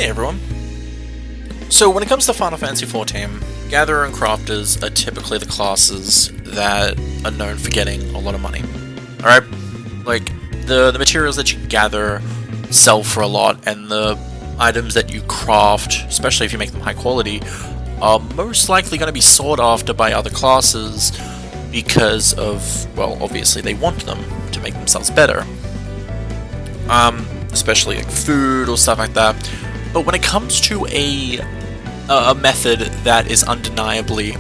Hey everyone. So when it comes to Final Fantasy XIV, Gatherer and Crafters are typically the classes that are known for getting a lot of money. Alright? Like, the materials that you gather sell for a lot, and the items that you craft, especially if you make them high quality, are most likely going to be sought after by other classes because of, well, obviously they want them to make themselves better. Especially like food or stuff like that. But when it comes to a method that is undeniably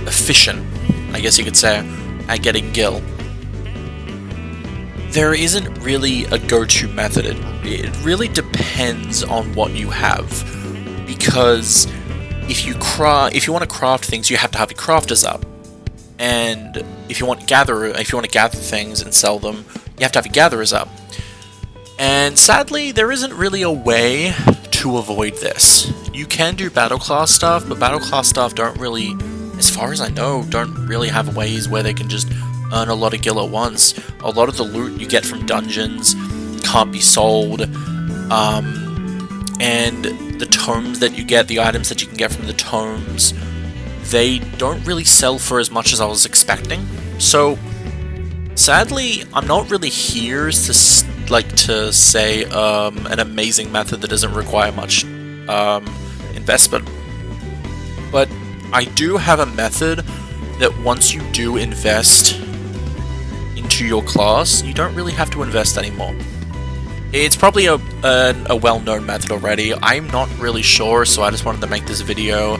efficient, I guess you could say, at getting gil, there isn't really a go-to method. It really depends on what you have, because if you want to craft things, you have to have your crafters up, and if you want to gather things and sell them, you have to have your gatherers up. And sadly, there isn't really a way to avoid this. You can do battle class stuff, but battle class stuff don't really, as far as I know, don't really have ways where they can just earn a lot of gil at once. A lot of the loot you get from dungeons can't be sold, and the tomes that you get, the items that you can get from the tomes, they don't really sell for as much as I was expecting. So sadly, I'm not really here to say an amazing method that doesn't require much investment, but I do have a method that once you do invest into your class, you don't really have to invest anymore. It's probably a well-known method already. I'm not really sure, so I just wanted to make this video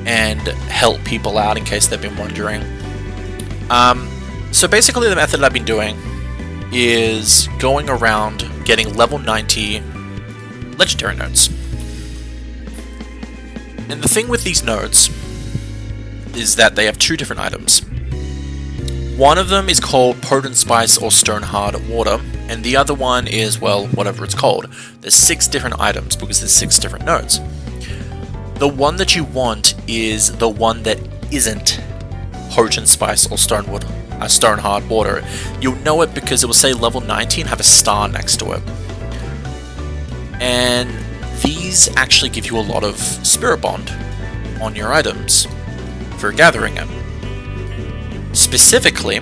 and help people out in case they've been wondering. So basically the method I've been doing is going around getting level 90 legendary nodes. And the thing with these nodes is that they have two different items. One of them is called Potent Spice or Stone Hard Water, and the other one is, well, whatever it's called. There's 6 different items because there's 6 different nodes. The one that you want is the one that isn't Potent Spice or Stone Hard Water. You'll know it because it will say level 90 and have a star next to it. And these actually give you a lot of Spiritbond on your items for gathering it. Specifically,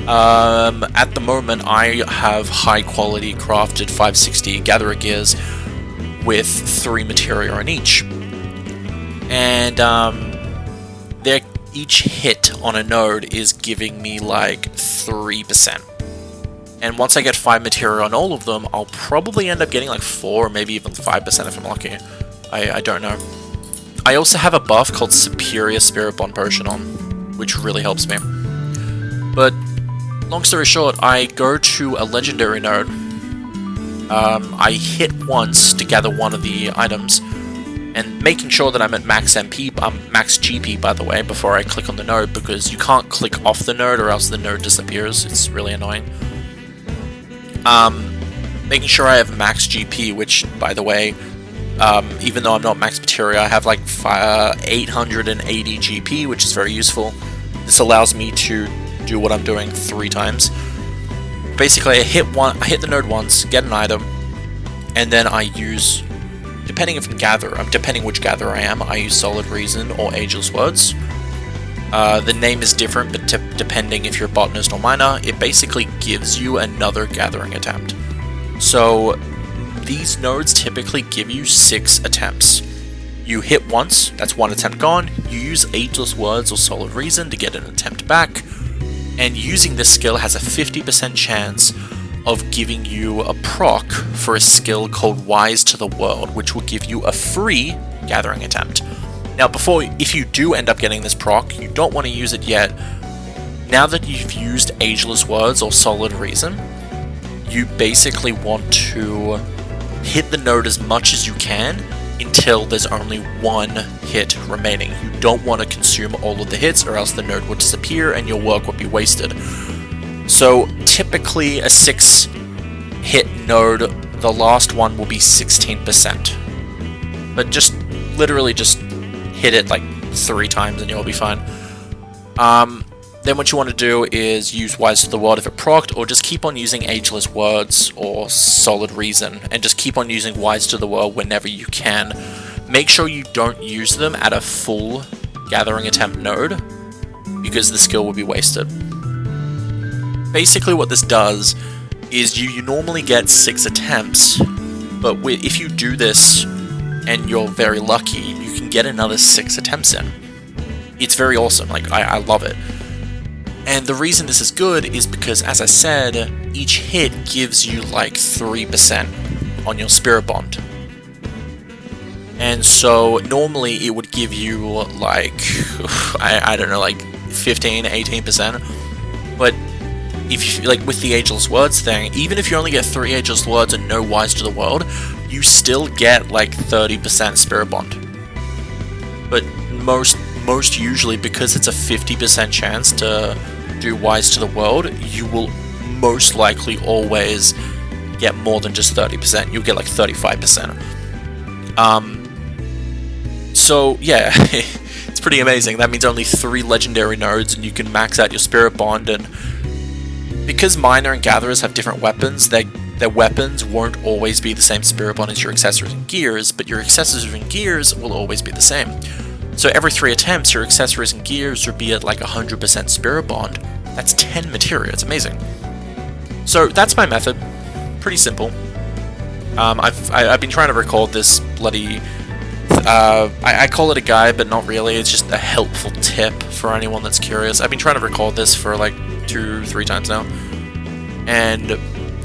at the moment I have high quality crafted 560 Gatherer gears with 3 materia on each. And each hit on a node is giving me like 3%. And once I get 5 materia on all of them, I'll probably end up getting like 4 or maybe even 5% if I'm lucky. I don't know. I also have a buff called Superior Spiritbond Potion on, which really helps me. But long story short, I go to a legendary node. I hit once to gather one of the items, and making sure that I'm at max MP, max GP by the way, before I click on the node, because you can't click off the node or else the node disappears. It's really annoying. Making sure I have max GP, which by the way, even though I'm not max materia, I have like 880 GP, which is very useful. This allows me to do what I'm doing 3 times. Basically, I hit the node once, get an item, and then I use, depending which gatherer I am, I use Solid Reason or Ageless Words. The name is different, but depending if you're a botanist or miner, it basically gives you another gathering attempt. So these nodes typically give you 6 attempts. You hit once, that's 1 attempt gone. You use Ageless Words or Solid Reason to get an attempt back, and using this skill has a 50% chance of giving you a proc for a skill called Wise to the World, which will give you a free gathering attempt. Now if you do end up getting this proc, you don't want to use it yet. Now that you've used Ageless Words or Solid Reason, you basically want to hit the node as much as you can until there's only 1 hit remaining. You don't want to consume all of the hits or else the node would disappear and your work would be wasted. So typically a 6 hit node, the last one will be 16%. But literally just hit it like 3 times and you'll be fine. Then what you want to do is use Wise to the World if it procced, or just keep on using Ageless Words or Solid Reason, and just keep on using Wise to the World whenever you can. Make sure you don't use them at a full gathering attempt node, because the skill will be wasted. Basically what this does is you normally get 6 attempts, but if you do this and you're very lucky, you can get another 6 attempts in. It's very awesome, like I love it. And the reason this is good is because, as I said, each hit gives you like 3% on your Spiritbond. And so normally it would give you like, I don't know, like 15, 18%. But if you, like with the Ageless Words thing, even if you only get 3 Ageless Words and no Wise to the World, you still get like 30% Spiritbond. But most usually, because it's a 50% chance to do Wise to the World, you will most likely always get more than just 30%. You'll get like 35%. So yeah, it's pretty amazing. That means only 3 legendary nodes and you can max out your Spiritbond. And because Miner and Gatherers have different weapons, their weapons won't always be the same Spiritbond as your accessories and gears, but your accessories and gears will always be the same. So every 3 attempts, your accessories and gears would be at like 100% Spiritbond. That's 10 materia. It's amazing. So that's my method. Pretty simple. I've been trying to record this bloody... I call it a guide, but not really. It's just a helpful tip for anyone that's curious. I've been trying to record this for like 2-3 times now, and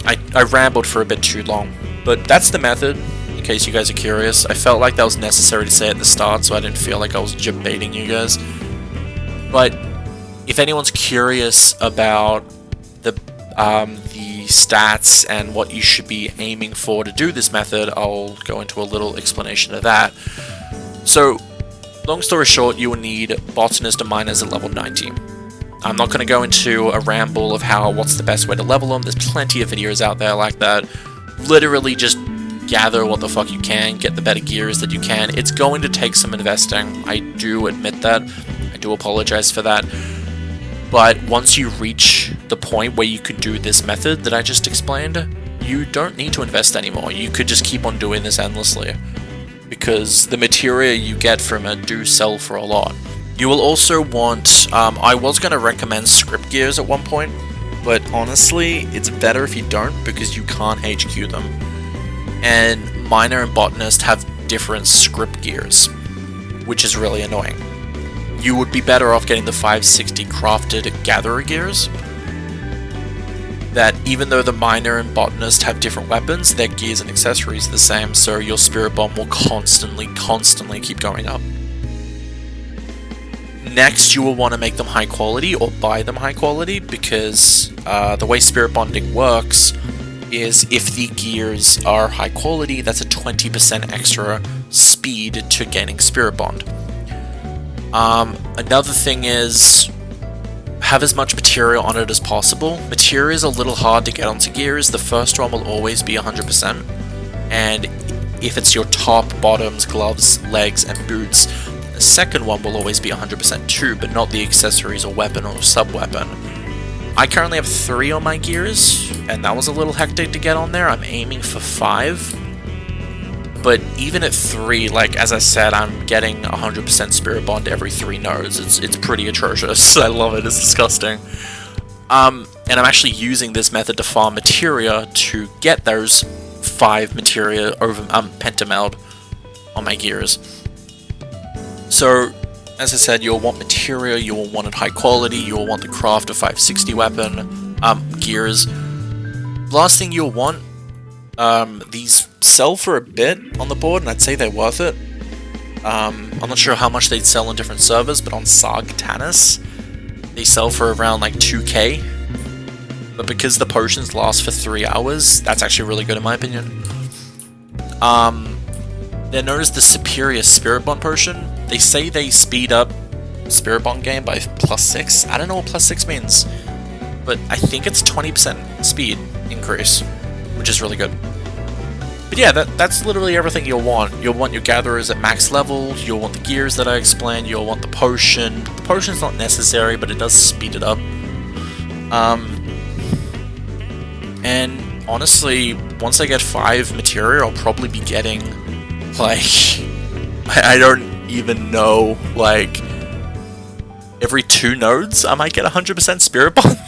I rambled for a bit too long. But that's the method. In case you guys are curious, I felt like that was necessary to say at the start, so I didn't feel like I was baiting you guys. But if anyone's curious about the stats and what you should be aiming for to do this method, I'll go into a little explanation of that. So, long story short, you will need Botanist and Miners at level 90. I'm not going to go into a ramble of what's the best way to level them. There's plenty of videos out there like that. Literally just gather what the fuck you can, get the better gears that you can. It's going to take some investing. I do admit that. I do apologize for that. But once you reach the point where you could do this method that I just explained, you don't need to invest anymore. You could just keep on doing this endlessly, because the materia you get from it do sell for a lot. You will also want, I was going to recommend script gears at one point, but honestly, it's better if you don't, because you can't HQ them. And Miner and Botanist have different script gears, which is really annoying. You would be better off getting the 560 crafted Gatherer gears, that even though the Miner and Botanist have different weapons, their gears and accessories are the same, so your Spiritbond will constantly keep going up. Next, you will want to make them high quality, or buy them high quality, because the way Spiritbonding works is if the gears are high quality, that's a 20% extra speed to gaining Spiritbond. Another thing is, have as much material on it as possible. Materia is a little hard to get onto gears. The first one will always be 100%, and if it's your top, bottoms, gloves, legs, and boots, the second one will always be 100% too, but not the accessories or weapon or sub-weapon. I currently have 3 on my gears, and that was a little hectic to get on there. I'm aiming for 5. But even at 3, like, as I said, I'm getting 100% Spiritbond every 3 nodes. It's pretty atrocious. I love it. It's disgusting. And I'm actually using this method to farm materia to get those 5 materia over pentameld on my gears. So, as I said, you'll want materia, you will want it high quality, you will want the craft of 560 weapon, gears. Last thing you'll want, these sell for a bit on the board, and I'd say they're worth it. I'm not sure how much they'd sell on different servers, but on Botanist, they sell for around like 2k. But because the potions last for 3 hours, that's actually really good in my opinion. They're known as the Superior Spiritbond Potion. They say they speed up Spiritbond game by +6. I don't know what +6 means, but I think it's 20% speed increase, which is really good. But But yeah, that's literally everything you'll want. You'll want your gatherers at max level, you'll want the gears that I explained, you'll want the potion. The potion's not necessary, but it does speed it up. And honestly, once I get 5 materia, I'll probably be getting, like, I don't even know, like, every 2 nodes I might get 100% Spiritbond.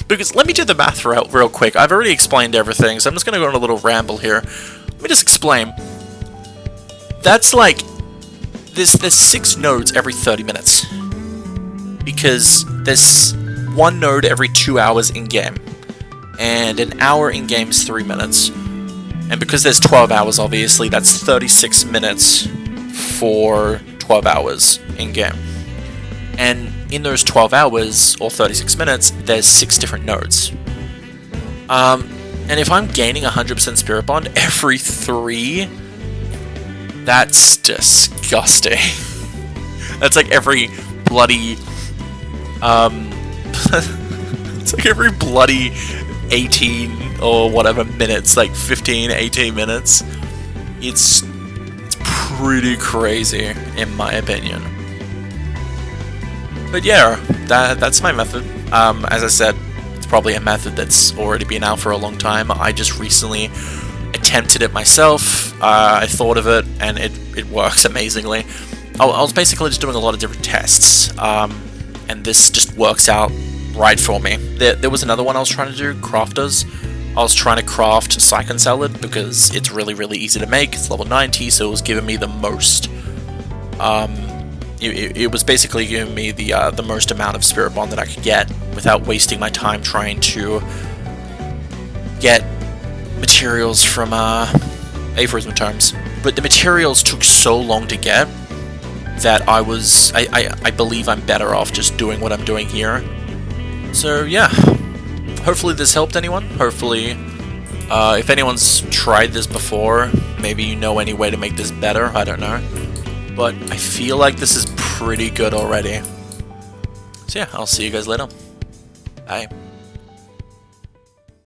Because, let me do the math real quick. I've already explained everything, so I'm just going to go on a little ramble here. Let me just explain. That's like, there's 6 nodes every 30 minutes. Because there's 1 node every 2 hours in-game. And an hour in-game is 3 minutes. And because there's 12 hours, obviously, that's 36 minutes for 12 hours in-game. And in those 12 hours, or 36 minutes, there's 6 different nodes. And if I'm gaining 100% Spirit Bond every 3, that's disgusting. That's like every bloody... it's like every bloody 18 or whatever minutes, like 15, 18 minutes. It's pretty crazy, in my opinion. But yeah, that's my method. As I said, it's probably a method that's already been out for a long time. I just recently attempted it myself. I thought of it, and it works amazingly. I was basically just doing a lot of different tests, and this just works out right for me. There was another one I was trying to do, crafters. I was trying to craft Sycon Salad because it's really, really easy to make. It's level 90, so it was giving me the most... It was basically giving me the most amount of Spirit Bond that I could get without wasting my time trying to get materials from aphorism terms. But the materials took so long to get that I believe I'm better off just doing what I'm doing here. So yeah, hopefully this helped anyone. Hopefully, if anyone's tried this before, maybe you know any way to make this better, I don't know. But I feel like this is pretty good already. So yeah, I'll see you guys later. Bye.